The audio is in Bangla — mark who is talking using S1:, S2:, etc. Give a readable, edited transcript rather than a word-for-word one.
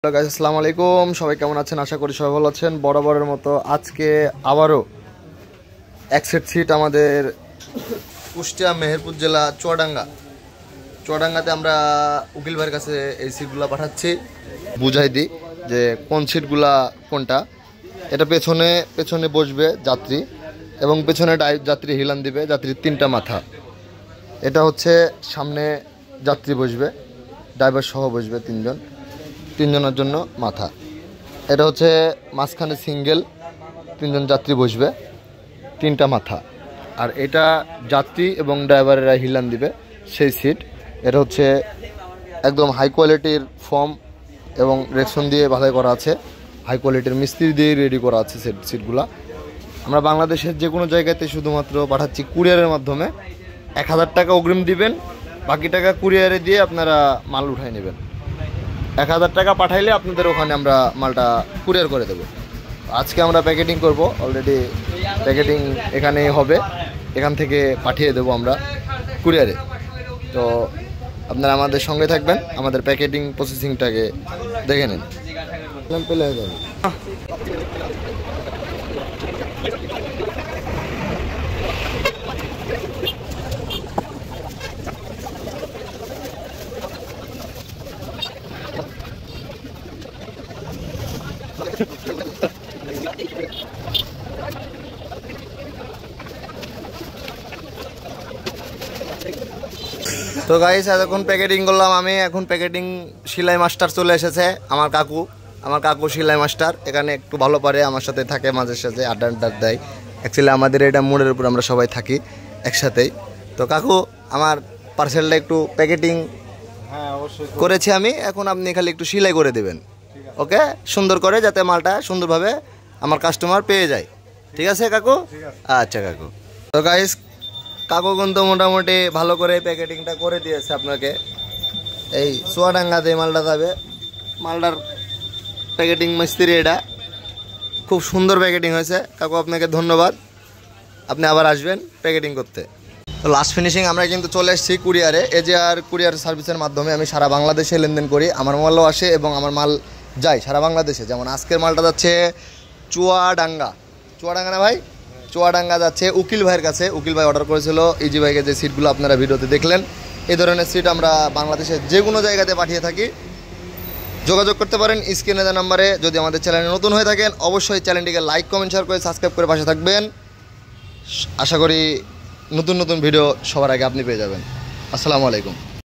S1: হ্যালো গাইস, আসসালামু আলাইকুম। সবাই কেমন আছেন? আশা করি সবাই ভালো আছেন। বরাবরের মতো আজকে আবারও এক সেট সিট আমাদের কুষ্টিয়া মেহেরপুর জেলা চুয়াডাঙ্গাতে আমরা উকিল ভাইয়ের কাছে এই সিটগুলো পাঠাচ্ছি। বুঝাই দিই যে কোন সিটগুলা কোনটা। এটা পেছনে বসবে যাত্রী এবং পেছনে যাত্রী হিলান দিবে। যাত্রীর তিনটা মাথা। এটা হচ্ছে সামনে যাত্রী বসবে, ড্রাইভার সহ বসবে তিনজনের জন্য মাথা। এটা হচ্ছে মাঝখানে সিঙ্গেল, তিনজন যাত্রী বসবে, তিনটা মাথা। আর এটা যাত্রী এবং ড্রাইভারেরা হিলান দিবে সেই সিট। এটা হচ্ছে একদম হাই কোয়ালিটির ফর্ম এবং রেকশন দিয়ে বাছাই করা আছে, হাই কোয়ালিটির মিস্ত্রি দিয়ে রেডি করা আছে সিটগুলা। আমরা বাংলাদেশের যে কোনো জায়গাতে শুধুমাত্র পাঠাচ্ছি কুরিয়ারের মাধ্যমে। 1000 টাকা অগ্রিম দিবেন, বাকি টাকা কুরিয়ারে দিয়ে আপনারা মাল উঠাই নেবেন। 1000 টাকা পাঠাইলে আপনাদের ওখানে আমরা মালটা কুরিয়ার করে দেবো। আজকে আমরা প্যাকেটিং করব, অলরেডি প্যাকেটিং এখানেই হবে, এখান থেকে পাঠিয়ে দেবো আমরা কুরিয়ারে। তো আপনারা আমাদের সঙ্গে থাকবেন, আমাদের প্যাকেটিং প্রসেসিংটাকে দেখে নিন। পেলে হয়ে যাবে। তো গাইস, এতক্ষণ প্যাকেটিং করলাম আমি। এখন প্যাকেটিং সেলাই মাস্টার চলে এসেছে, আমার কাকু সেলাই মাস্টার। এখানে একটু ভালো পারে, আমার সাথে থাকে, মাঝে সাথে আড্ডা দেয়। অ্যাকচুয়ালি আমাদের এটা মোড়ের উপর আমরা সবাই থাকি একসাথেই। তো কাকু, আমার পার্সেলটা একটু প্যাকেটিং করেছি আমি, এখন আপনি খালি একটু সেলাই করে দেবেন, ওকে? সুন্দর করে, যাতে মালটা সুন্দরভাবে আমার কাস্টমার পেয়ে যায়। ঠিক আছে কাকু? আচ্ছা কাকু। তো গাইস, কাকু কিন্তু মোটামুটি ভালো করে প্যাকেটিংটা করে দিয়েছে আপনাকে। এই চুয়াডাঙ্গাতে মালটা যাবে, মালটার প্যাকেটিং মিস্ত্রি এটা। খুব সুন্দর প্যাকেটিং হয়েছে কাকু, আপনাকে ধন্যবাদ। আপনি আবার আসবেন প্যাকেটিং করতে। তো লাস্ট ফিনিশিং আমরা কিন্তু চলে এসেছি কুরিয়ারে। এজেআর কুরিয়ার সার্ভিসের মাধ্যমে আমি সারা বাংলাদেশে লেনদেন করি। আমার মালও আসে এবং আমার মাল যায় সারা বাংলাদেশে। যেমন আজকের মালটা যাচ্ছে চুয়াডাঙ্গা না ভাই? চুয়াডাঙ্গা যাচ্ছে উকিল ভাইয়ের কাছে। উকিল ভাই অর্ডার করেছিল ইজি বাইকে যে সিটগুলো আপনারা ভিডিওতে দেখলেন। এই ধরনের সিট আমরা বাংলাদেশের যে কোনো জায়গাতে পাঠিয়ে থাকি। যোগাযোগ করতে পারেন স্ক্রিনে দেওয়া নাম্বারে। যদি আমাদের চ্যানেলে নতুন হয়ে থাকেন, অবশ্যই চ্যানেলটিকে লাইক, কমেন্ট, শেয়ার করে সাবস্ক্রাইব করে পাশে থাকবেন। আশা করি নতুন ভিডিও সবার আগে আপনি পেয়ে যাবেন। আসসালামু আলাইকুম।